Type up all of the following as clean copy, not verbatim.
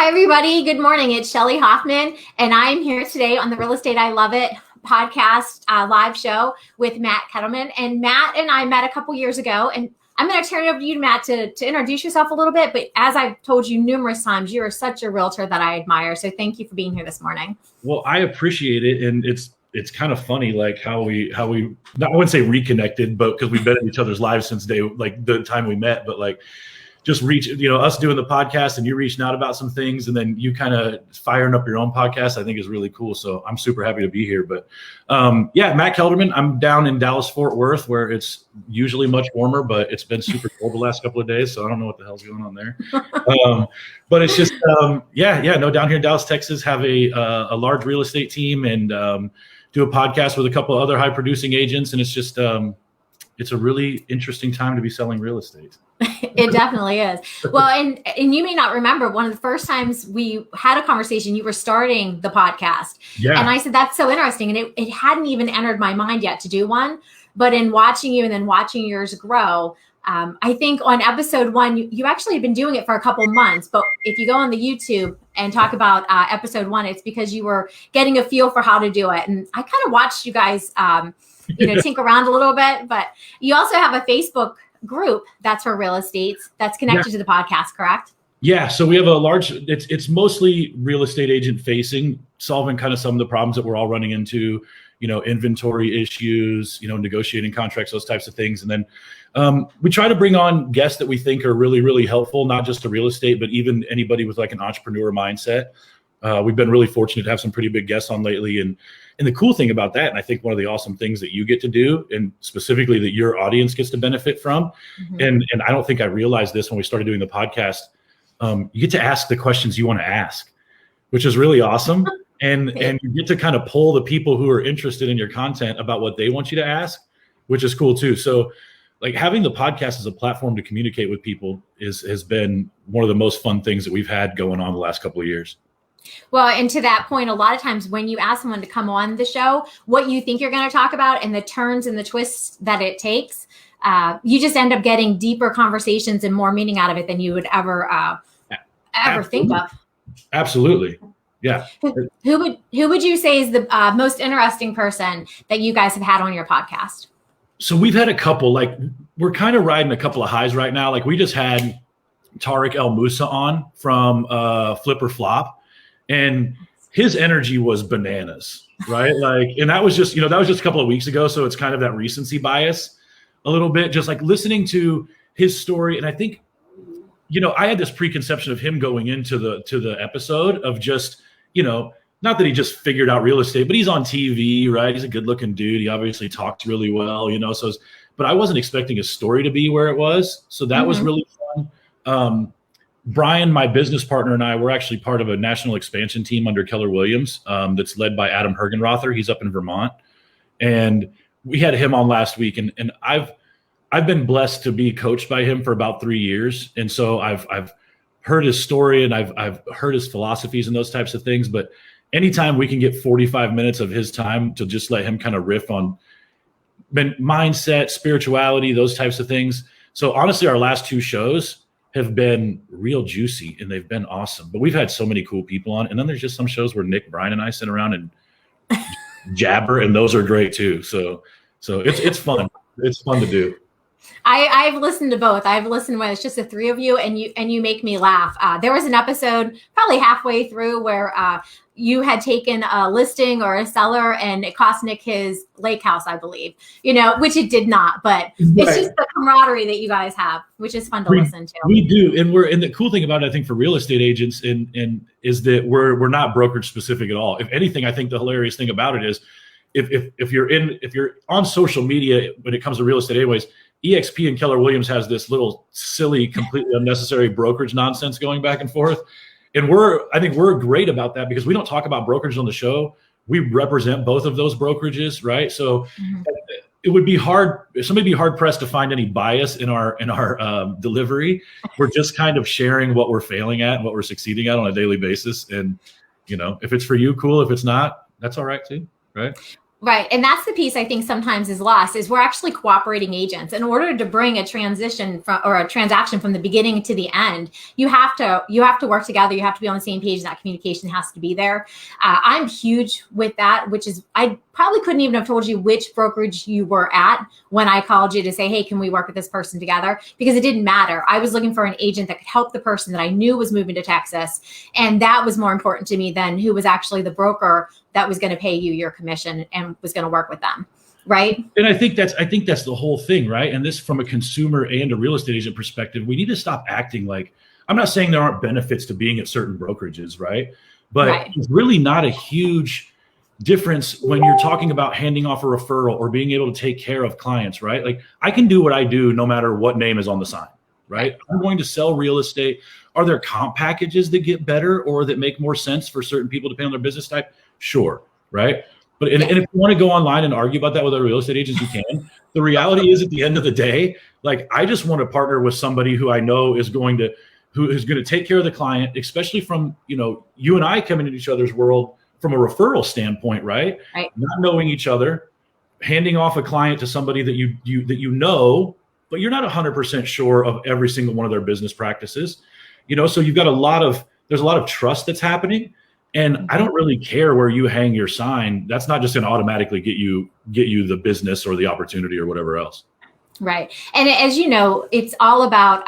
Hi, everybody. Good morning. It's Shelley Hoffman, and I'm here today on the Real Estate I Love It podcast live show with Matt Kelderman. And Matt and I met a couple years ago, and I'm going to turn it over to you, Matt, to introduce yourself a little bit. But as I've told you numerous times, you are such a realtor that I admire. So thank you for being here this morning. Well, I appreciate it. And it's kind of funny, like how we not, I wouldn't say reconnected, but because we've been in each other's lives since the time we met, but like just us doing the podcast and you reaching out about some things and then you kind of firing up your own podcast, I think is really cool. So I'm super happy to be here. But Matt Kelderman, I'm down in Dallas, Fort Worth, where it's usually much warmer, but it's been super cold the last couple of days. So I don't know what the hell's going on there. But it's just, down here in Dallas, Texas, have a large real estate team and do a podcast with a couple of other high producing agents. And it's just, it's a really interesting time to be selling real estate. It definitely is. Well, and you may not remember, one of the first times we had a conversation, you were starting the podcast. Yeah. And I said, that's so interesting. And it hadn't even entered my mind yet to do one. But in watching you and then watching yours grow, I think on episode 1, you actually have been doing it for a couple months. But if you go on the YouTube and talk about episode 1, it's because you were getting a feel for how to do it. And I kind of watched you guys, tinker around a little bit. But you also have a Facebook group that's for real estate that's connected to the podcast, correct? Yeah. So we have a large, it's mostly real estate agent facing, solving kind of some of the problems that we're all running into, inventory issues, negotiating contracts, those types of things. And then we try to bring on guests that we think are really, really helpful, not just to real estate, but even anybody with like an entrepreneur mindset. We've been really fortunate to have some pretty big guests on lately. And the cool thing about that, and I think one of the awesome things that you get to do, and specifically that your audience gets to benefit from, and I don't think I realized this when we started doing the podcast, you get to ask the questions you want to ask, which is really awesome. And you get to kind of pull the people who are interested in your content about what they want you to ask, which is cool too. So like having the podcast as a platform to communicate with people has been one of the most fun things that we've had going on the last couple of years. Well, and to that point, a lot of times when you ask someone to come on the show, what you think you're going to talk about and the turns and the twists that it takes, you just end up getting deeper conversations and more meaning out of it than you would ever think of. Absolutely. Yeah. Who would you say is the most interesting person that you guys have had on your podcast? So we've had a couple, like we're kind of riding a couple of highs right now. Like we just had Tariq El Moussa on from Flip or Flop. And his energy was bananas, right? And that was just, that was just a couple of weeks ago. So it's kind of that recency bias a little bit, just like listening to his story. And I think, I had this preconception of him going into the episode of just, not that he just figured out real estate, but he's on TV, right? He's a good looking dude. He obviously talks really well, but I wasn't expecting his story to be where it was. So that was really fun. Brian, my business partner, and I, we're actually part of a national expansion team under Keller Williams that's led by Adam Hergenrother. He's up in Vermont. And we had him on last week. And I've been blessed to be coached by him for about 3 years. And so I've heard his story and I've heard his philosophies and those types of things. But anytime we can get 45 minutes of his time to just let him kind of riff on mindset, spirituality, those types of things. So honestly, our last 2 shows have been real juicy and they've been awesome. But we've had so many cool people on. And then there's just some shows where Nick, Brian, and I sit around and jabber, and those are great too. So it's fun. It's fun to do. I've listened to both. I've listened when it's just the 3 of you and you make me laugh. There was an episode probably halfway through where you had taken a listing or a seller and it cost Nick his lake house, I believe, which it did not, but it's just the camaraderie that you guys have, which is fun to listen to. We do. And the cool thing about it, I think, for real estate agents and is that we're not brokerage specific at all. If anything, I think the hilarious thing about it is if you're on social media, when it comes to real estate anyways, EXP and Keller Williams has this little silly, completely unnecessary brokerage nonsense going back and forth. And I think we're great about that because we don't talk about brokerage on the show. We represent both of those brokerages, right? So it would be hard, somebody be hard pressed to find any bias in our delivery. We're just kind of sharing what we're failing at and what we're succeeding at on a daily basis. And, if it's for you, cool. If it's not, that's all right too, right? Right. And that's the piece I think sometimes is lost, is we're actually cooperating agents. In order to bring a transition from, or a transaction from the beginning to the end, you have to work together. You have to be on the same page. That communication has to be there. I'm huge with that, which is, I probably couldn't even have told you which brokerage you were at when I called you to say, hey, can we work with this person together? Because it didn't matter. I was looking for an agent that could help the person that I knew was moving to Texas. And that was more important to me than who was actually the broker that was going to pay you your commission and was going to work with them. Right. And I think that's the whole thing. Right. And this, from a consumer and a real estate agent perspective, we need to stop acting like, I'm not saying there aren't benefits to being at certain brokerages. Right. But it's really not a huge difference when you're talking about handing off a referral or being able to take care of clients. Right. Like, I can do what I do no matter what name is on the sign. Right. I'm going to sell real estate. Are there comp packages that get better or that make more sense for certain people depending on their business type? Sure. Right. But and if you want to go online and argue about that with other real estate agents, you can. The reality is, at the end of the day, like, I just want to partner with somebody who I know is going to take care of the client, especially from, you and I coming into each other's world from a referral standpoint, right? Not knowing each other, handing off a client to somebody that you know, but you're not 100% sure of every single one of their business practices. So you've got there's a lot of trust that's happening. And I don't really care where you hang your sign. That's not just going to automatically get you the business or the opportunity or whatever else. Right. And as you know, it's all about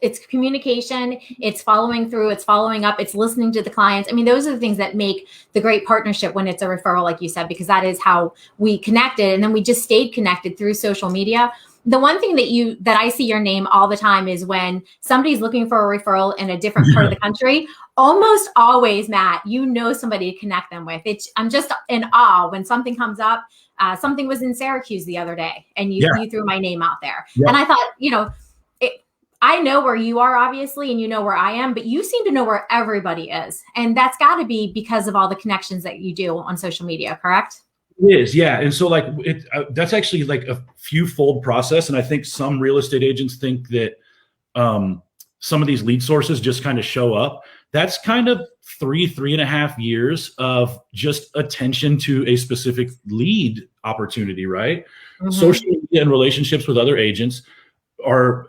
it's communication, it's following through, it's following up, it's listening to the clients. I mean, those are the things that make the great partnership when it's a referral, like you said, because that is how we connected. And then we just stayed connected through social media. The one thing that I see your name all the time is when somebody's looking for a referral in a different part of the country. Almost always, Matt, somebody to connect them with. I'm just in awe when something comes up. Something was in Syracuse the other day, and you threw my name out there. Yeah. And I thought, I know where you are, obviously, and you know where I am, but you seem to know where everybody is. And that's got to be because of all the connections that you do on social media, correct? It is, yeah. And so that's actually like a few fold process. And I think some real estate agents think that some of these lead sources just kind of show up. That's kind of 3.5 years of just attention to a specific lead opportunity, right? Mm-hmm. Social media and relationships with other agents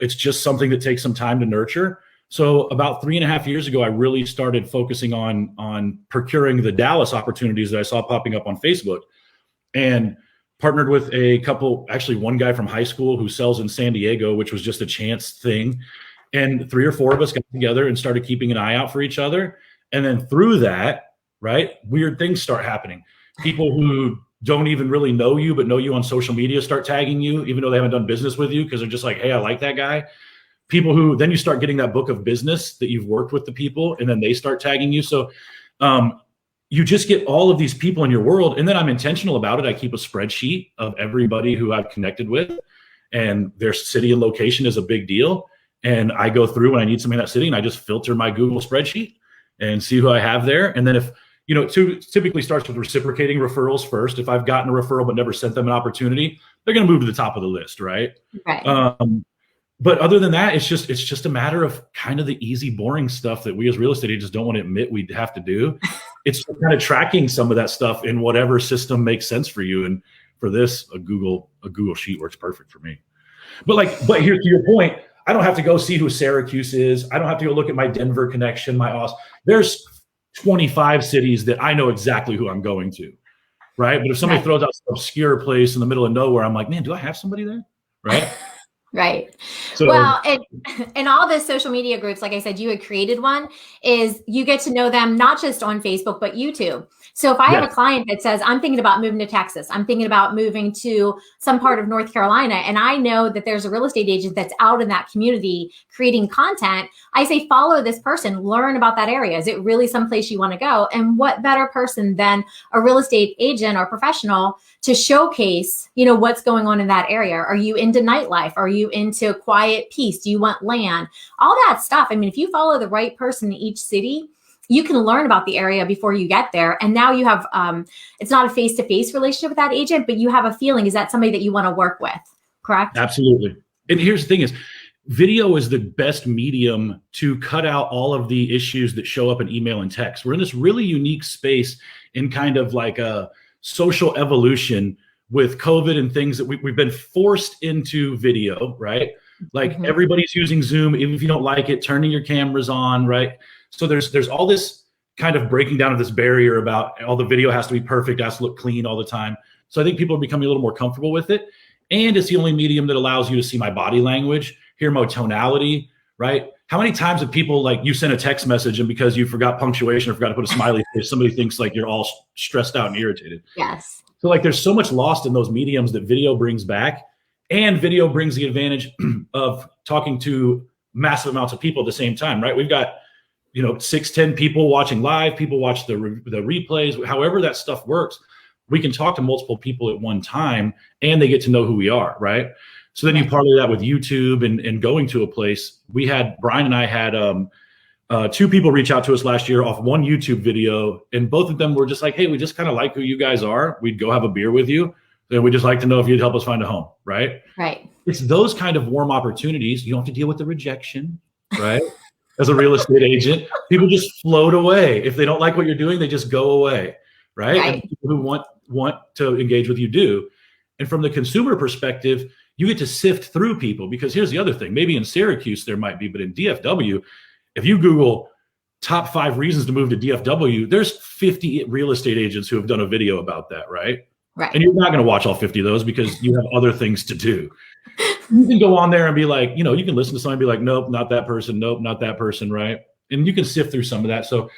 it's just something that takes some time to nurture. So about 3.5 years ago, I really started focusing on procuring the Dallas opportunities that I saw popping up on Facebook, and partnered with a couple, actually one guy from high school who sells in San Diego, which was just a chance thing. And 3 or 4 of us got together and started keeping an eye out for each other. And then through that, right, weird things start happening. People who don't even really know you, but know you on social media start tagging you, even though they haven't done business with you, because they're just like, hey, I like that guy. People who then you start getting that book of business that you've worked with the people, and then they start tagging you. So you just get all of these people in your world. And then I'm intentional about it. I keep a spreadsheet of everybody who I've connected with, and their city and location is a big deal. And I go through when I need somebody in that city, and I just filter my Google spreadsheet and see who I have there. And then if, typically starts with reciprocating referrals first. If I've gotten a referral but never sent them an opportunity, they're going to move to the top of the list, right? But other than that, it's just a matter of kind of the easy, boring stuff that we as real estate agents don't want to admit we have to do. It's kind of tracking some of that stuff in whatever system makes sense for you. And for this, a Google sheet works perfect for me. But here's to your point, I don't have to go see who Syracuse is. I don't have to go look at my Denver connection, my Austin. There's 25 cities that I know exactly who I'm going to, right? But if somebody throws out some obscure place in the middle of nowhere, I'm like, man, do I have somebody there? Right? Right. So, well, and all the social media groups, like I said, you had created one, is you get to know them not just on Facebook, but YouTube. So if I have a client that says, I'm thinking about moving to Texas, I'm thinking about moving to some part of North Carolina, and I know that there's a real estate agent that's out in that community creating content, I say, follow this person, learn about that area. Is it really someplace you want to go? And what better person than a real estate agent or professional to showcase, what's going on in that area? Are you into nightlife? Are you into quiet peace? Do you want land? All that stuff. I mean, if you follow the right person in each city, you can learn about the area before you get there. And now you have, it's not a face-to-face relationship with that agent, but you have a feeling, is that somebody that you want to work with? Correct? Absolutely. And here's the thing is, video is the best medium to cut out all of the issues that show up in email and text. We're in this really unique space in kind of like a social evolution with COVID and things that we've been forced into video, right? Like everybody's using Zoom, even if you don't like it, turning your cameras on, right? So there's all this kind of breaking down of this barrier about all the video has to be perfect, has to look clean all the time. So I think people are becoming a little more comfortable with it. And it's the only medium that allows you to see my body language, hear my tonality, right? How many times have people, like, you send a text message and because you forgot punctuation or forgot to put a smiley face, somebody thinks like you're all stressed out and irritated. Yes. So like there's so much lost in those mediums that video brings back, and video brings the advantage of talking to massive amounts of people at the same time, right? We've got, 6, 10 people watching live, people watch the replays, however that stuff works. We can talk to multiple people at one time and they get to know who we are, right? So then you parlay that with YouTube and going to a place. Brian and I had 2 people reach out to us last year off one YouTube video, and both of them were just like, hey, we just kind of like who you guys are. We'd go have a beer with you. And we'd just like to know if you'd help us find a home, right? Right. It's those kind of warm opportunities. You don't have to deal with the rejection, right? As a real estate agent, people just float away. If they don't like what you're doing, they just go away, right? And people who want to engage with you do. And from the consumer perspective, you get to sift through people, because here's the other thing. Maybe in Syracuse there might be, but in DFW, if you Google top 5 reasons to move to DFW, there's 50 real estate agents who have done a video about that, right? Right. And you're not going to watch all 50 of those because you have other things to do. You can go on there and be like, you can listen to somebody and be like, nope, not that person. Nope, not that person, right? And you can sift through some of that. So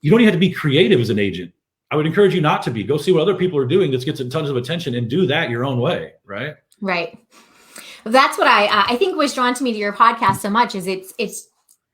you don't even have to be creative as an agent. I would encourage you not to be. Go see what other people are doing that gets tons of attention and do that your own way, right? Right. That's what I think was drawn to me to your podcast so much, is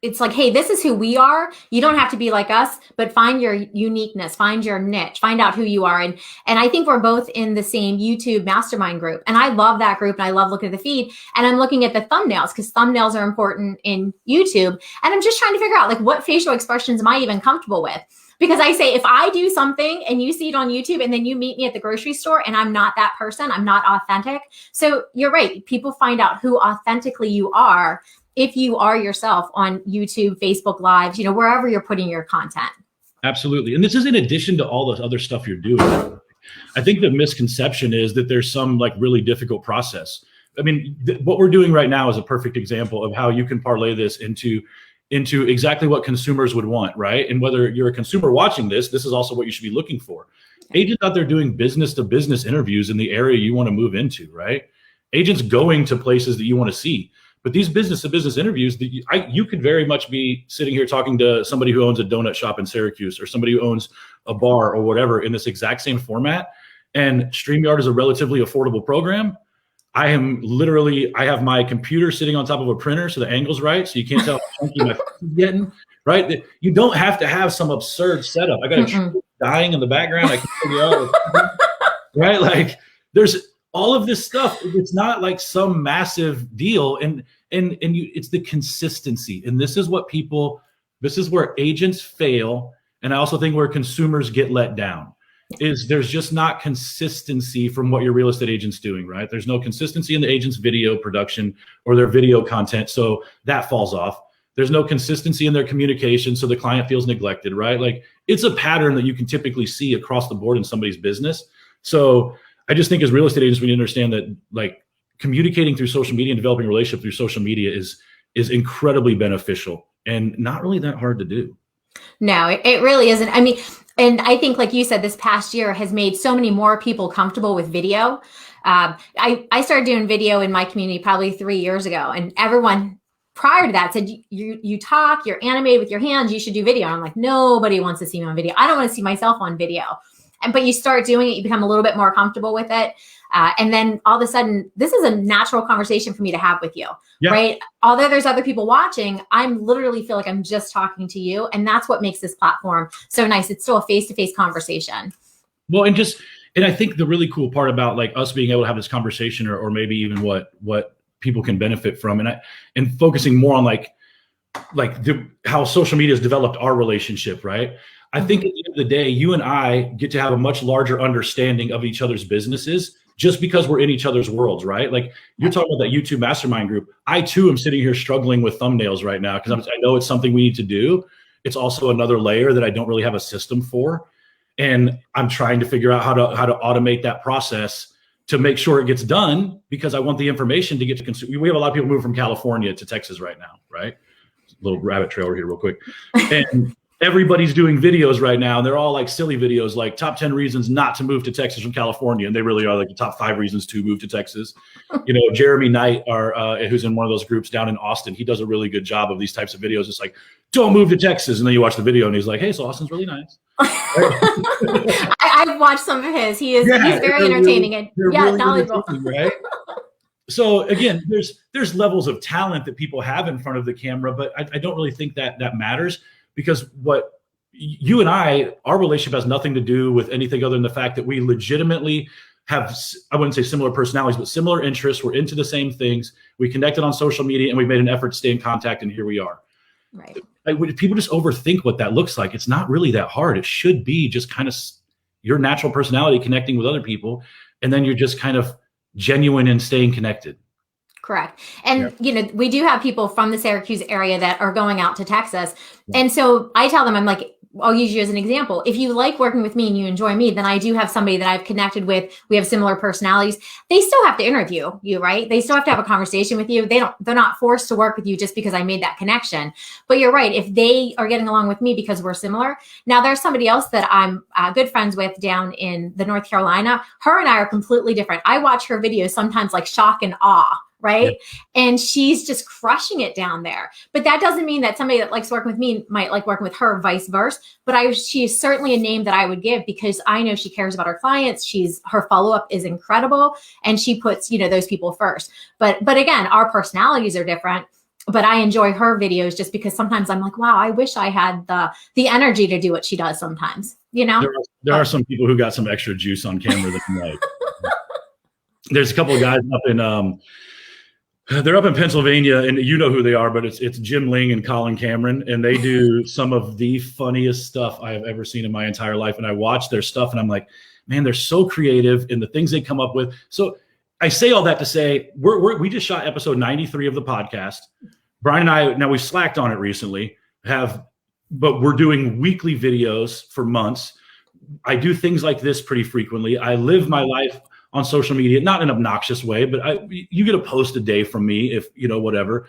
it's like, hey, this is who we are. You don't have to be like us, but find your uniqueness, find your niche, find out who you are. And I think we're both in the same YouTube mastermind group. And I love that group. And I love looking at the feed. And I'm looking at the thumbnails, because thumbnails are important in YouTube. And I'm just trying to figure out, like, what facial expressions am I even comfortable with? Because I say, if I do something and you see it on YouTube and then you meet me at the grocery store and I'm not that person, I'm not authentic. So you're right. People find out who authentically you are if you are yourself on YouTube, Facebook Lives, wherever you're putting your content. Absolutely. And this is in addition to all the other stuff you're doing. I think the misconception is that there's some like really difficult process. I mean, what we're doing right now is a perfect example of how you can parlay this into exactly what consumers would want, right? And whether you're a consumer watching this is also what you should be looking for. Agents out there doing business to business interviews in the area you want to move into, right? Agents going to places that you want to see. But these business to business interviews, you could very much be sitting here talking to somebody who owns a donut shop in Syracuse or somebody who owns a bar or whatever in this exact same format. And StreamYard is a relatively affordable program. I have my computer sitting on top of a printer so the angle's right, so you can't tell how chunky my face is getting, right? You don't have to have some absurd setup. I got a tree dying in the background. I can't figure out, right? Like, there's all of this stuff. It's not like some massive deal. And it's the consistency. And this is where agents fail. And I also think where consumers get let down is there's just not consistency from what your real estate agent's doing, right? There's no consistency in the agent's video production or their video content. So that falls off. There's no consistency in their communication. So the client feels neglected, right? Like, it's a pattern that you can typically see across the board in somebody's business. So I just think as real estate agents, we understand that, like, communicating through social media and developing a relationship through social media is incredibly beneficial and not really that hard to do. No, it really isn't. I mean, and I think, like you said, this past year has made so many more people comfortable with video. I started doing video in my community probably 3 years ago, and everyone prior to that said, you talk, you're animated with your hands, you should do video. And I'm like, nobody wants to see me on video. I don't want to see myself on video. But you start doing it, you become a little bit more comfortable with it. And then all of a sudden, this is a natural conversation for me to have with you, right? Although there's other people watching, I'm literally feel like I'm just talking to you. And that's what makes this platform so nice. It's still a face-to-face conversation. Well, and I think the really cool part about, like, us being able to have this conversation or maybe even what people can benefit from, and focusing more on how social media has developed our relationship, right? I think at the end of the day, you and I get to have a much larger understanding of each other's businesses just because we're in each other's worlds, right? Like, you're talking about that YouTube mastermind group. I too am sitting here struggling with thumbnails right now because I know it's something we need to do. It's also another layer that I don't really have a system for. And I'm trying to figure out how to automate that process to make sure it gets done, because I want the information to get to consumers. We have a lot of people move from California to Texas right now, right? Little rabbit trail here real quick. And everybody's doing videos right now, and they're all like silly videos, like top 10 reasons not to move to Texas from California. And they really are like the top 5 reasons to move to Texas. You know, Jeremy Knight, who's in one of those groups down in Austin, he does a really good job of these types of videos. It's like, don't move to Texas. And then you watch the video and he's like, hey, so Austin's really nice. I've watched some of his. He's very entertaining and really knowledgeable. Right? So again, there's levels of talent that people have in front of the camera, but I don't really think that matters, because what you and our relationship has nothing to do with anything other than the fact that we legitimately have, I wouldn't say similar personalities, but similar interests. We're into the same things. We connected on social media and we made an effort to stay in contact, and here we are. Right. People just overthink what that looks like. It's not really that hard. It should be just kind of your natural personality connecting with other people, and then you're just kind of genuine and staying connected. Correct. And, you know, we do have people from the Syracuse area that are going out to Texas. And so I tell them, I'm like, I'll use you as an example. If you like working with me and you enjoy me, then I do have somebody that I've connected with. We have similar personalities. They still have to interview you, right? They still have to have a conversation with you. They're not forced to work with you just because I made that connection. But you're right. If they are getting along with me because we're similar. Now there's somebody else that I'm good friends with down in the North Carolina. Her and I are completely different. I watch her videos sometimes like shock and awe. Right. Yeah. And she's just crushing it down there. But that doesn't mean that somebody that likes working with me might like working with her, vice versa. But she's certainly a name that I would give, because I know she cares about her clients. Her follow-up is incredible, and she puts, you know, those people first. But again, our personalities are different. But I enjoy her videos just because sometimes I'm like, wow, I wish I had the energy to do what she does sometimes, you know? There are some people who got some extra juice on camera that you like. There's a couple of guys up in they're up in Pennsylvania, and you know who they are, but it's Jim Ling and Colin Cameron, and they do some of the funniest stuff I have ever seen in my entire life. And I watch their stuff and I'm like, man, they're so creative in the things they come up with. So I say all that to say, we just shot episode 93 of the podcast. Brian and I, now we've slacked on it recently, but we're doing weekly videos for months. I do things like this pretty frequently. I live my life on social media, not in an obnoxious way, but you get a post a day from me, if you know, whatever.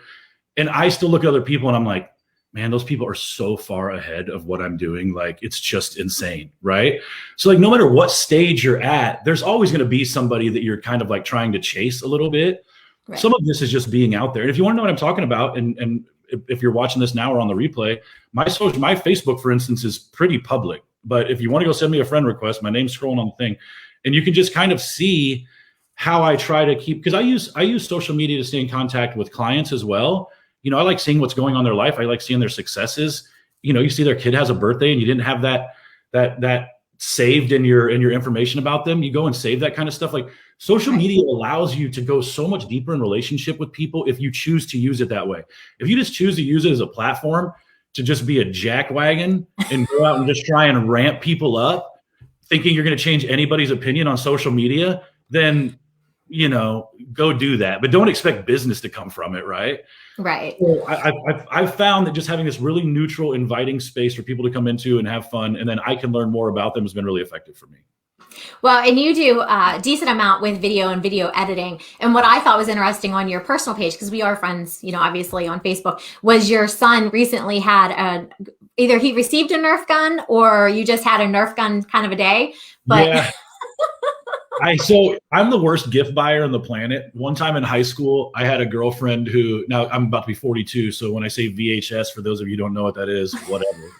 And I still look at other people and I'm like, man, those people are so far ahead of what I'm doing. Like, it's just insane. Right. So like, no matter what stage you're at, there's always going to be somebody that you're kind of like trying to chase a little bit. Right. Some of this is just being out there. And if you want to know what I'm talking about, and if you're watching this now or on the replay, my Facebook, for instance, is pretty public. But if you want to go send me a friend request, my name's scrolling on the thing. And you can just kind of see how I try to keep, because I use social media to stay in contact with clients as well. You know, I like seeing what's going on in their life. I like seeing their successes. You know, you see their kid has a birthday and you didn't have that saved in your information about them. You go and save that kind of stuff. Like, social media allows you to go so much deeper in relationship with people if you choose to use it that way. If you just choose to use it as a platform to just be a jackwagon and go out and just try and ramp people up, thinking you're going to change anybody's opinion on social media, then, you know, go do that. But don't expect business to come from it, right? Right. So I've found that just having this really neutral, inviting space for people to come into and have fun, and then I can learn more about them, has been really effective for me. Well, and you do a decent amount with video and video editing. And what I thought was interesting on your personal page, because we are friends, you know, obviously on Facebook, was your son recently had either he received a Nerf gun or you just had a Nerf gun kind of a day. But yeah. I'm the worst gift buyer on the planet. One time in high school, I had a girlfriend who, now I'm about to be 42. So when I say VHS, for those of you who don't know what that is, whatever.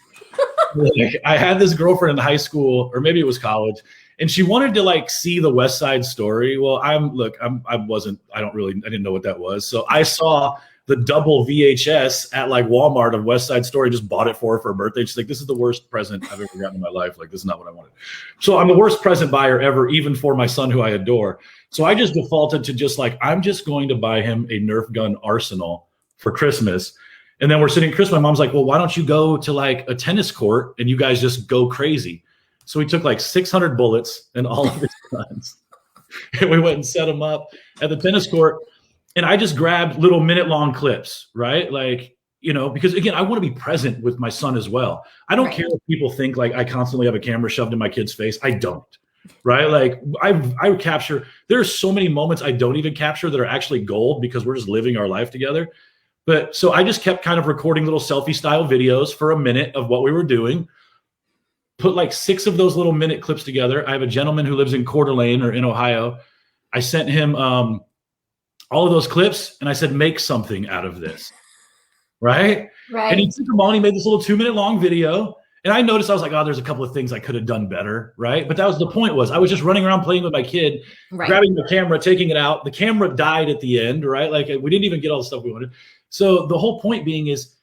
I had this girlfriend in high school, or maybe it was college, and she wanted to like see the West Side Story. Well, I didn't know what that was. So I saw the double VHS at like Walmart of West Side Story, just bought it for her for her birthday. She's like, this is the worst present I've ever gotten in my life. Like, this is not what I wanted. So I'm the worst present buyer ever, even for my son, who I adore. So I just defaulted to just like, I'm just going to buy him a Nerf gun arsenal for Christmas. And then we're sitting at Christmas. My mom's like, well, why don't you go to like a tennis court and you guys just go crazy? So we took like 600 bullets and all of his guns. And we went and set them up at the tennis court. And I just grabbed little minute-long clips, right? Like, because again, I want to be present with my son as well. I don't care if people think like I constantly have a camera shoved in my kid's face. I don't, right? Like I capture, there's so many moments I don't even capture that are actually gold because we're just living our life together. But so I just kept kind of recording little selfie style videos for a minute of what we were doing, put like 6 of those little minute clips together. I have a gentleman who lives in Coeur d'Alene or in Ohio. I sent him all of those clips and I said, make something out of this. Right. And he took them all and he made this little 2-minute long video. And I noticed, I was like, oh, there's a couple of things I could have done better. Right. But that was the point, was I was just running around playing with my kid, grabbing the camera, taking it out. The camera died at the end. Right. Like we didn't even get all the stuff we wanted. So the whole point being is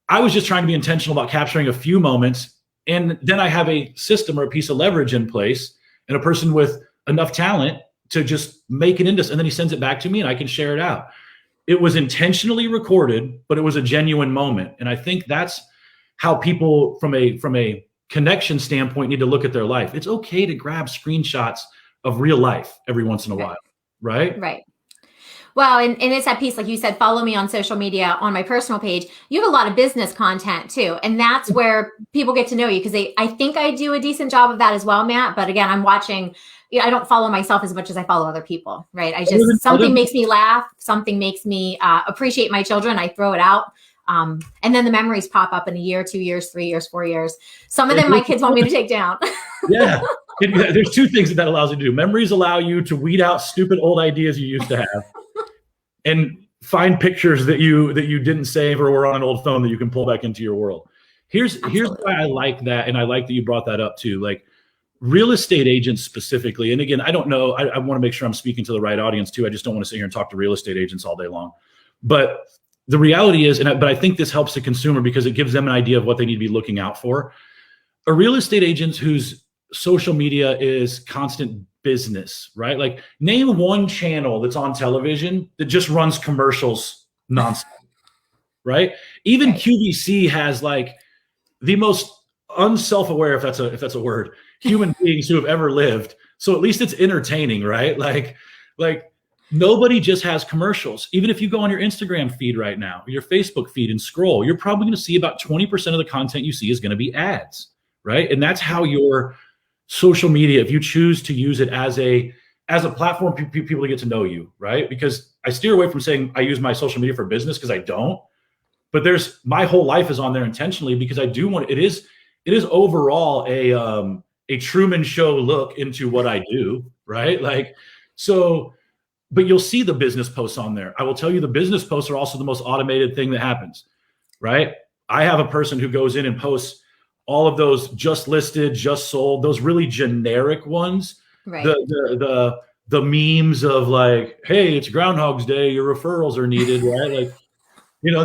I was just trying to be intentional about capturing a few moments. And then I have a system or a piece of leverage in place and a person with enough talent to just make it into, and then he sends it back to me and I can share it out. It was intentionally recorded, but it was a genuine moment. And I think that's how people from a connection standpoint need to look at their life. It's okay to grab screenshots of real life every once in a while. Right. Right. Well, and it's that piece, like you said, follow me on social media on my personal page. You have a lot of business content too. And that's where people get to know you, because I think I do a decent job of that as well, Matt. But again, I'm watching, I don't follow myself as much as I follow other people, right? Something makes me laugh. Something makes me appreciate my children. I throw it out. And then the memories pop up in a year, 2 years, 3 years, 4 years. Some of them my kids want me to take down. Yeah. There's 2 things that allows you to do. Memories allow you to weed out stupid old ideas you used to have and find pictures that you didn't save or were on an old phone that you can pull back into your world. Here's why I like that. And I like that you brought that up too. Like real estate agents specifically. And again, I don't know, I want to make sure I'm speaking to the right audience too. I just don't want to sit here and talk to real estate agents all day long. But the reality is, but I think this helps the consumer because it gives them an idea of what they need to be looking out for. A real estate agent whose social media is constant business, right? Like name one channel that's on television that just runs commercials nonstop, right? Even QVC has like the most unself-aware, if that's a word, human beings who have ever lived. So at least it's entertaining, right? Like nobody just has commercials. Even if you go on your Instagram feed right now, your Facebook feed and scroll, you're probably going to see about 20% of the content you see is going to be ads, right? And that's how your social media, if you choose to use it as a platform, people to get to know you, right? Because I steer away from saying I use my social media for business because I don't. But my whole life is on there intentionally because I do want. It is overall a Truman Show look into what I do, right? Like so. But you'll see the business posts on there. I will tell you the business posts are also the most automated thing that happens, right? I have a person who goes in and posts all of those just listed, just sold, those really generic ones. Right. The memes of like, hey, it's Groundhog's Day, your referrals are needed, right? Like,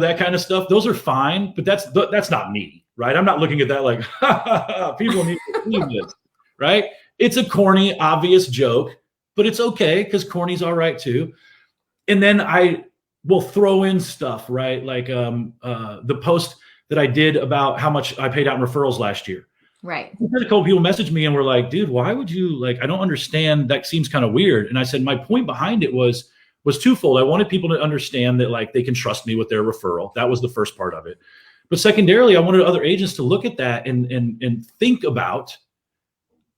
that kind of stuff. Those are fine, but that's not me, right? I'm not looking at that like, people need to see this, right? It's a corny, obvious joke. But it's okay because corny's all right too. And then I will throw in stuff, right? Like the post that I did about how much I paid out in referrals last year. Right. I had a couple people message me and were like, dude, why would you I don't understand. That seems kind of weird. And I said, my point behind it was twofold. I wanted people to understand that they can trust me with their referral. That was the first part of it. But secondarily, I wanted other agents to look at that and think about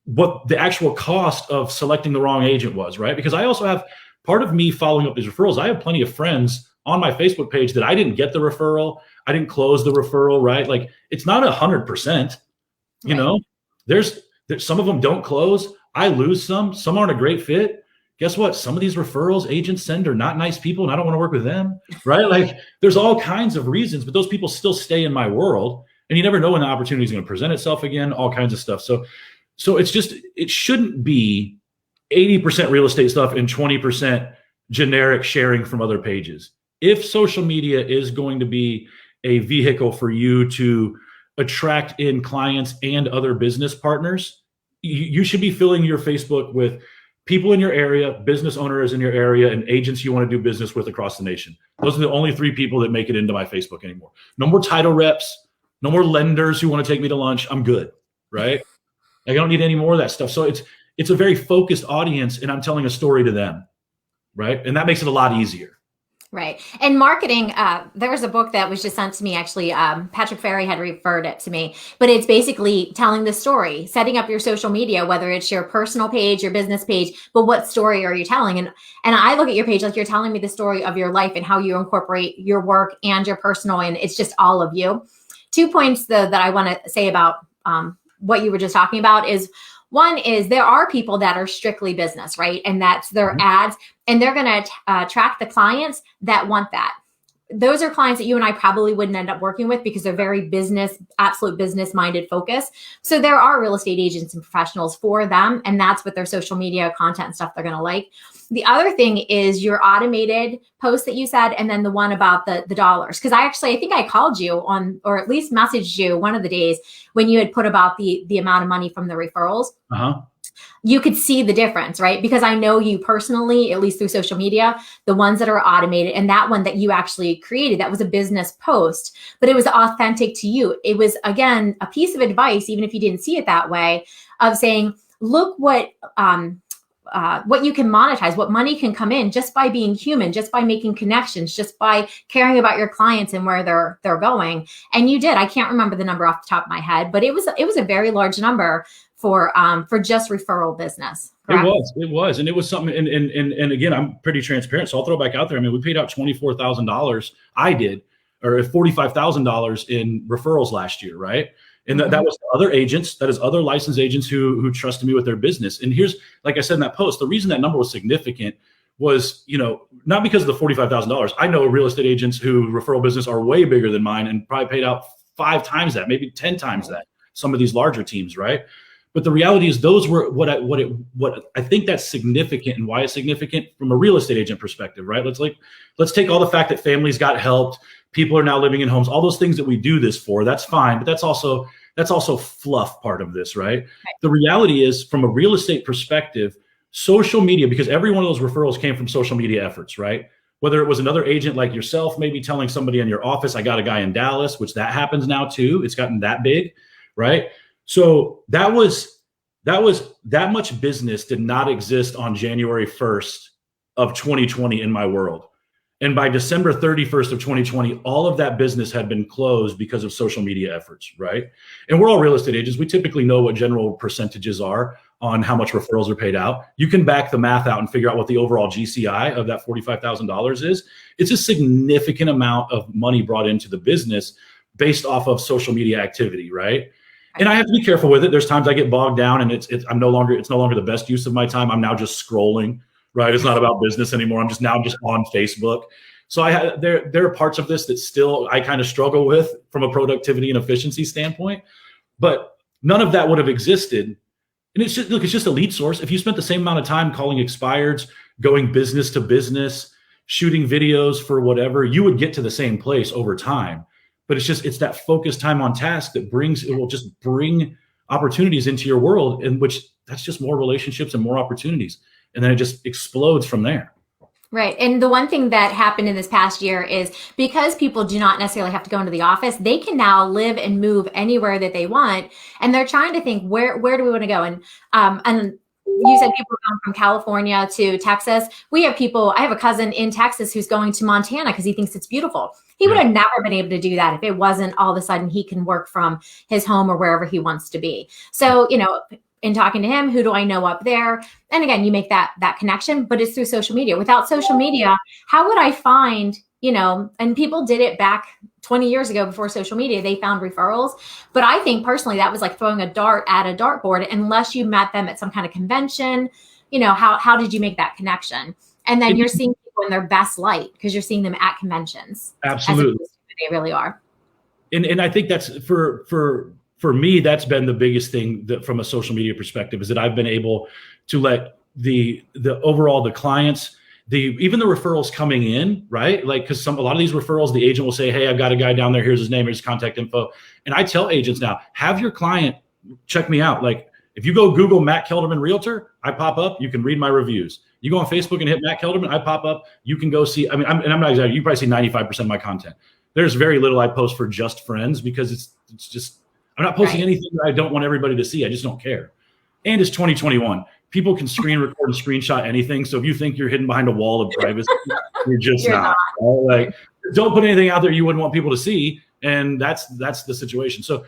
what the actual cost of selecting the wrong agent was, right? Because I also have part of me following up these referrals. I have plenty of friends on my Facebook page that I didn't get the referral. I didn't close the referral, right? Like it's not 100%, you know, there's some of them don't close. I lose some aren't a great fit. Guess what? Some of these referrals agents send are not nice people and I don't want to work with them, right? Like there's all kinds of reasons, but those people still stay in my world and you never know when the opportunity is going to present itself again, all kinds of stuff. So it shouldn't be 80% real estate stuff and 20% generic sharing from other pages. If social media is going to be a vehicle for you to attract in clients and other business partners, you should be filling your Facebook with people in your area, business owners in your area, and agents you want to do business with across the nation. Those are the only 3 people that make it into my Facebook anymore. No more title reps, no more lenders who want to take me to lunch. I'm good, right? I don't need any more of that stuff. So it's a very focused audience and I'm telling a story to them, right? And that makes it a lot easier. Right. And marketing, there was a book that was just sent to me, actually. Patrick Ferry had referred it to me, but it's basically telling the story, setting up your social media, whether it's your personal page, your business page, but what story are you telling? And I look at your page like you're telling me the story of your life and how you incorporate your work and your personal, and it's just all of you. 2 points though that I want to say about what you were just talking about is, one is there are people that are strictly business, right? And that's their ads, and they're going to attract the clients that want that. Those are clients that you and I probably wouldn't end up working with because they're very absolute business minded focus. So there are real estate agents and professionals for them. And that's what their social media content and stuff they're going to like. The other thing is your automated post that you said, and then the one about the dollars. Because I think I called you on, or at least messaged you one of the days when you had put about the amount of money from the referrals. You could see the difference, right? Because I know you personally, at least through social media, the ones that are automated, and that one that you actually created, that was a business post, but it was authentic to you. It was, again, a piece of advice, even if you didn't see it that way, of saying, look what you can monetize, what money can come in just by being human, just by making connections, just by caring about your clients and where they're going. And you did. I can't remember the number off the top of my head, but it was a very large number for just referral business. Correct? It was. And it was something, and again, I'm pretty transparent, so I'll throw it back out there. I mean, we paid out $24,000. I did, or $45,000 in referrals last year, right? And that was other agents, that is other licensed agents who trusted me with their business. And here's, like I said in that post, the reason that number was significant was, not because of the $45,000. I know real estate agents who referral business are way bigger than mine and probably paid out 5 times that, maybe 10 times that, some of these larger teams, right? But the reality is those were what I think that's significant, and why it's significant from a real estate agent perspective, right? Let's take all the fact that families got helped, people are now living in homes, all those things that we do this for, that's fine, but that's also fluff part of this, right? The reality is, from a real estate perspective, social media, because every one of those referrals came from social media efforts, right? Whether it was another agent like yourself, maybe telling somebody in your office, I got a guy in Dallas, which that happens now too. It's gotten that big, right? So that much business did not exist on January 1st of 2020 in my world. And by December 31st of 2020, all of that business had been closed because of social media efforts, right? And we're all real estate agents. We typically know what general percentages are on how much referrals are paid out. You can back the math out and figure out what the overall GCI of that $45,000 is. It's a significant amount of money brought into the business based off of social media activity, right? And I have to be careful with it. There's times I get bogged down, and it's no longer the best use of my time. I'm now just scrolling, right? It's not about business anymore. I'm just on Facebook. So there are parts of this that still I kind of struggle with from a productivity and efficiency standpoint, but none of that would have existed. And it's just a lead source. If you spent the same amount of time calling expireds, going business to business, shooting videos for whatever, you would get to the same place over time. But it's that focused time on task that will just bring opportunities into your world, in which that's just more relationships and more opportunities. And then it just explodes from there. Right. And the one thing that happened in this past year is, because people do not necessarily have to go into the office, they can now live and move anywhere that they want. And they're trying to think, where do we want to go? And you said people are going from California to Texas. I have a cousin in Texas who's going to Montana because he thinks it's beautiful. He would have never been able to do that if it wasn't all of a sudden he can work from his home or wherever he wants to be. So, in talking to him, who do I know up there? And again, you make that connection, but it's through social media. Without social media, how would I find, and people did it back 20 years ago before social media, they found referrals. But I think personally, that was like throwing a dart at a dartboard, unless you met them at some kind of convention. How did you make that conneme? And then you're seeing people in their best light because you're seeing them at conventions. Absolutely. They really are. And I think that's for me, that's been the biggest thing that from a social media perspective, is that I've been able to let the clients, even the referrals coming in, right? Like, because a lot of these referrals, the agent will say, hey, I've got a guy down there. Here's his name, here's his contact info. And I tell agents now, have your client check me out. Like, if you go Google Matt Kelderman Realtor, I pop up, you can read my reviews. You go on Facebook and hit Matt Kelderman, I pop up, you can go see, I'm not exaggerating, you probably see 95% of my content. There's very little I post for just friends, because it's just, I'm not posting anything that I don't want everybody to see. I just don't care. And it's 2021. People can screen record and screenshot anything. So if you think you're hidden behind a wall of privacy, you're just not. Right? Like, don't put anything out there you wouldn't want people to see. And that's the situation. So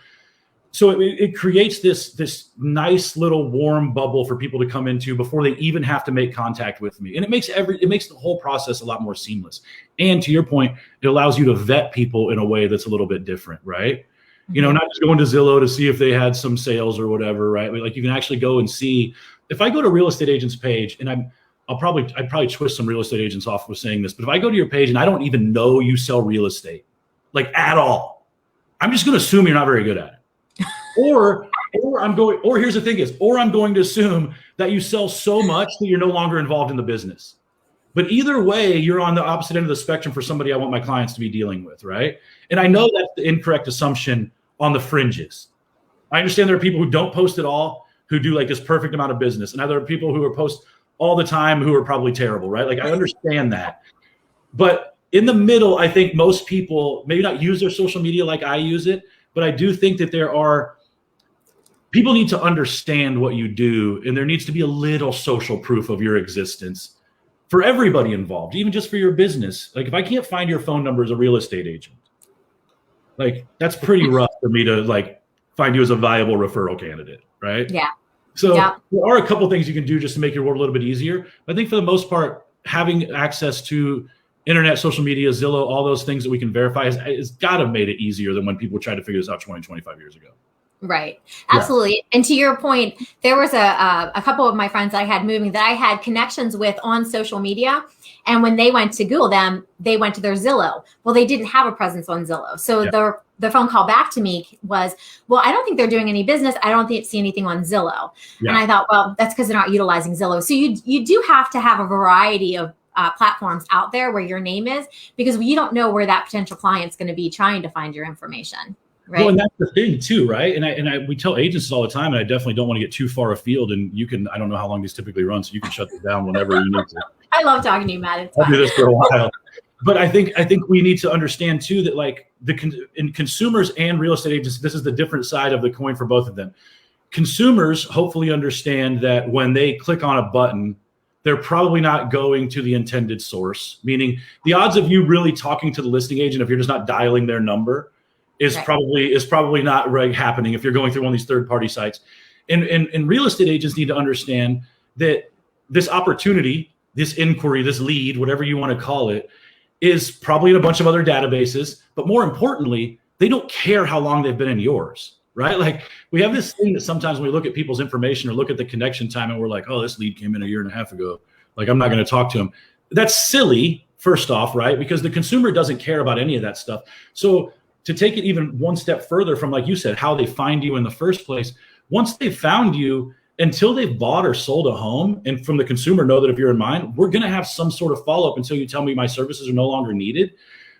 it creates this nice little warm bubble for people to come into before they even have to make contact with me. And it makes the whole process a lot more seamless. And to your point, it allows you to vet people in a way that's a little bit different, right? You know, not just going to Zillow to see if they had some sales or whatever, right? Like, you can actually go and see. If I go to real estate agents page, and I'd probably twist some real estate agents off with saying this, but if I go to your page and I don't even know you sell real estate, like, at all, I'm just going to assume you're not very good at it. Or I'm going to assume that you sell so much that you're no longer involved in the business. But either way, you're on the opposite end of the spectrum for somebody I want my clients to be dealing with, right? And I know that's the incorrect assumption on the fringes. I understand there are people who don't post at all, who do like this perfect amount of business. And there are people who are post all the time who are probably terrible, right? Like, I understand that. But in the middle, I think most people maybe not use their social media like I use it, but I do think that people need to understand what you do, and there needs to be a little social proof of your existence for everybody involved, even just for your business. Like, if I can't find your phone number as a real estate agent, like, that's pretty rough for me to like find you as a viable referral candidate, right? Yeah. So there are a couple things you can do just to make your world a little bit easier. I think for the most part, having access to internet, social media, Zillow, all those things that we can verify has got to have made it easier than when people tried to figure this out 20, 25 years ago. Right. Absolutely. Yeah. And to your point, there was a couple of my friends I had moving that I had connections with on social media. And when they went to Google them, they went to their Zillow. Well, they didn't have a presence on Zillow. So the phone call back to me was, well, I don't think they're doing any business. I don't see anything on Zillow. Yeah. And I thought, well, that's because they're not utilizing Zillow. So you do have to have a variety of platforms out there where your name is, because you don't know where that potential client's going to be trying to find your information. Right. Well, and that's the thing too, right? And we tell agents all the time, and I definitely don't want to get too far afield. And I don't know how long these typically run, so you can shut this down whenever you need to. I love talking to you, Matt. I'll do this for a while. But I think we need to understand too that like in consumers and real estate agents, this is the different side of the coin for both of them. Consumers hopefully understand that when they click on a button, they're probably not going to the intended source, meaning the odds of you really talking to the listing agent, if you're just not dialing their number, is probably not happening if you're going through one of these third-party sites. And real estate agents need to understand that this opportunity, this inquiry, this lead, whatever you want to call it, is probably in a bunch of other databases. But more importantly, they don't care how long they've been in yours, right? Like, we have this thing that sometimes when we look at people's information or look at the connection time and we're like, oh, this lead came in a year and a half ago, like, I'm not going to talk to him. That's silly, first off, right? Because the consumer doesn't care about any of that stuff. So to take it even one step further from, like you said, how they find you in the first place, once they've found you, until they've bought or sold a home, and from the consumer know that if you're in mine, we're going to have some sort of follow-up until you tell me my services are no longer needed,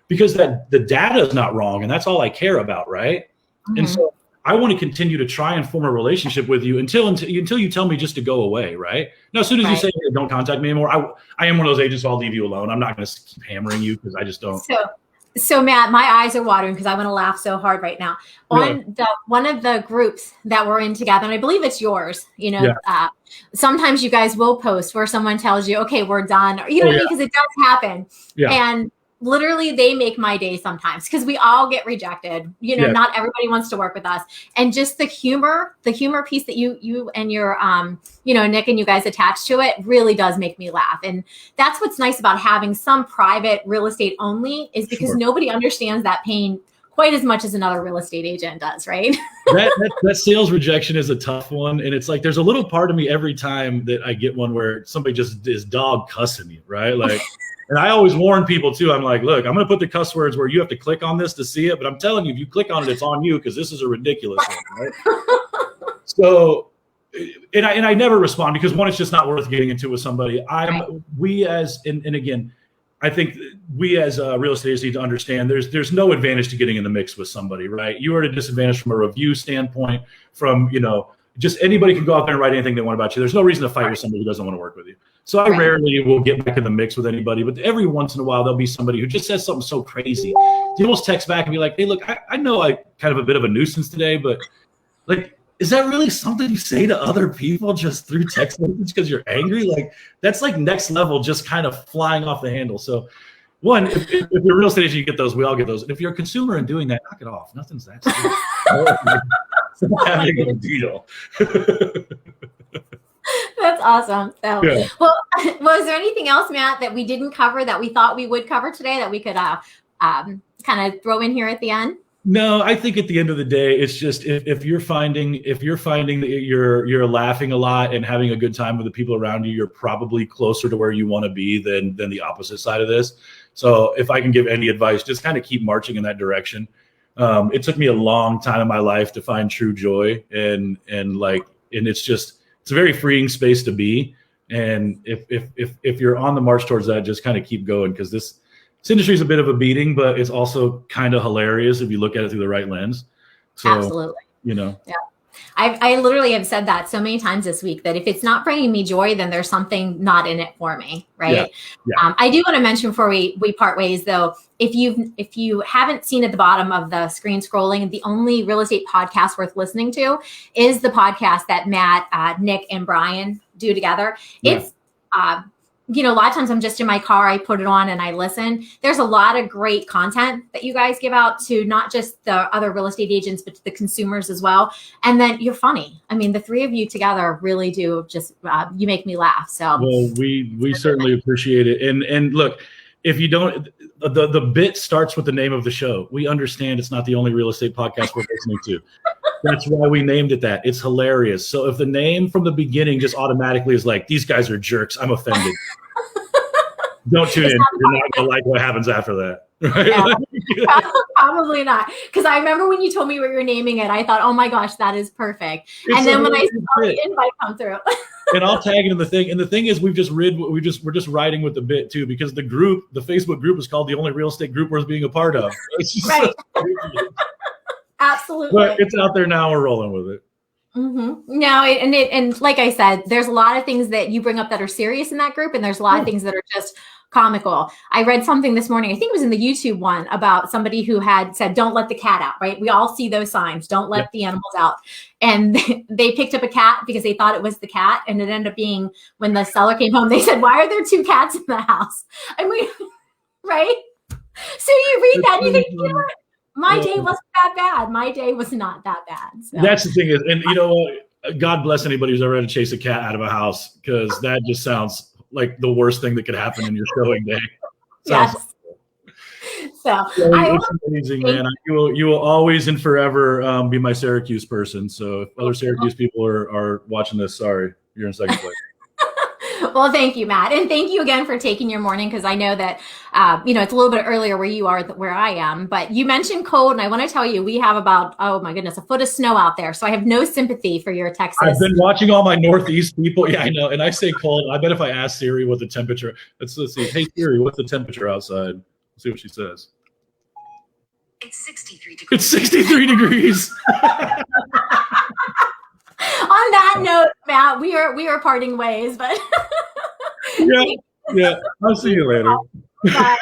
because that the data is not wrong, and that's all I care about, right? Mm-hmm. And so I want to continue to try and form a relationship with you until you tell me just to go away, right? Now, as soon as you say, hey, don't contact me anymore, I am one of those agents, so I'll leave you alone. I'm not going to keep hammering you because I just don't. So Matt, my eyes are watering because I want to laugh so hard right now. On one of the groups that we're in together, and I believe it's yours, sometimes you guys will post where someone tells you, okay, we're done, or because it does happen. Yeah. And literally they make my day sometimes because we all get rejected. Not everybody wants to work with us. And just the humor piece that you and your, Nick and you guys attach to it really does make me laugh. And that's what's nice about having some private real estate only, is because nobody understands that pain quite as much as another real estate agent does, right? that sales rejection is a tough one. And it's like, there's a little part of me every time that I get one where somebody just is dog cussing you, right? Like, and I always warn people too. I'm like, look, I'm going to put the cuss words where you have to click on this to see it. But I'm telling you, if you click on it, it's on you, because this is a ridiculous one, right? So, and I never respond because, one, it's just not worth getting into with somebody. Again, I think we as real estate agents need to understand there's no advantage to getting in the mix with somebody, right? You are at a disadvantage from a review standpoint, from, just anybody can go out there and write anything they want about you. There's no reason to fight with somebody who doesn't want to work with you. So I rarely will get back in the mix with anybody, but every once in a while, there'll be somebody who just says something so crazy. You almost text back and be like, hey, look, I know I kind of a bit of a nuisance today, but like, is that really something you say to other people just through text message because you're angry? Like, that's like next level, just kind of flying off the handle. So One, if you're a real estate agent, you get those. We all get those. And if you're a consumer and doing that, knock it off. Nothing's that serious. It's not that big of a deal. That's awesome. So, yeah. Well, was there anything else, Matt, that we didn't cover that we thought we would cover today that we could kind of throw in here at the end? No, I think at the end of the day, it's just if you're finding that you're laughing a lot and having a good time with the people around you, you're probably closer to where you want to be than the opposite side of this. So if I can give any advice, just kind of keep marching in that direction. It took me a long time in my life to find true joy, and it's a very freeing space to be. And if you're on the march towards that, just kind of keep going, because this industry is a bit of a beating, but it's also kind of hilarious if you look at it through the right lens. So, absolutely. Yeah. I literally have said that so many times this week, that if it's not bringing me joy, then there's something not in it for me. Right. Yeah. I do want to mention before we part ways, though, if you haven't seen at the bottom of the screen scrolling, the only real estate podcast worth listening to is the podcast that Matt, Nick, and Brian do together. Yeah. It's, a lot of times I'm just in my car, I put it on and I listen. There's a lot of great content that you guys give out to not just the other real estate agents, but to the consumers as well. And then you're funny. I mean, the three of you together really do just, you make me laugh. So, well, we certainly appreciate it. And look, if you don't, the bit starts with the name of the show. We understand it's not the only real estate podcast we're listening to. That's why we named it that. It's hilarious. So if the name from the beginning just automatically is like, these guys are jerks, I'm offended. Don't tune in. You're not going to like what happens after that. Right? Yeah, probably not. Because I remember when you told me what you're naming it, I thought, oh my gosh, that is perfect. And then when I saw the invite come through. And I'll tag it in the thing. And the thing is, we're just riding with the bit too, because the Facebook group is called The Only Real Estate Group Worth Being a Part of. Right. Absolutely. But it's out there now. We're rolling with it. Mm-hmm. No, and like I said, there's a lot of things that you bring up that are serious in that group, and there's a lot of things that are just comical. I read something this morning, I think it was in the YouTube one, about somebody who had said, don't let the cat out, right? We all see those signs, don't let the animals out. And they picked up a cat because they thought it was the cat. And it ended up being, when the seller came home, they said, why are there two cats in the house? I mean, right? So you read that and you think, you know what? My day wasn't that bad. My day was not that bad. So. That's the thing is, and you know what? God bless anybody who's ever had to chase a cat out of a house, because that just sounds like the worst thing that could happen in your showing day. Yes. So it's amazing, man. You will always and forever be my Syracuse person. So if other Syracuse people are watching this, sorry, you're in second place. Well, thank you, Matt. And thank you again for taking your morning, because I know that, it's a little bit earlier where you are where I am. But you mentioned cold, and I want to tell you, we have about, oh my goodness, a foot of snow out there. So I have no sympathy for your Texas. I've been watching all my Northeast people. Yeah, I know. And I say cold. I bet if I ask Siri what the temperature, let's see. Hey, Siri, what's the temperature outside? Let's see what she says. It's 63 degrees. It's 63 degrees. On that note, Matt, we are parting ways, but yeah. I'll see you later. Bye.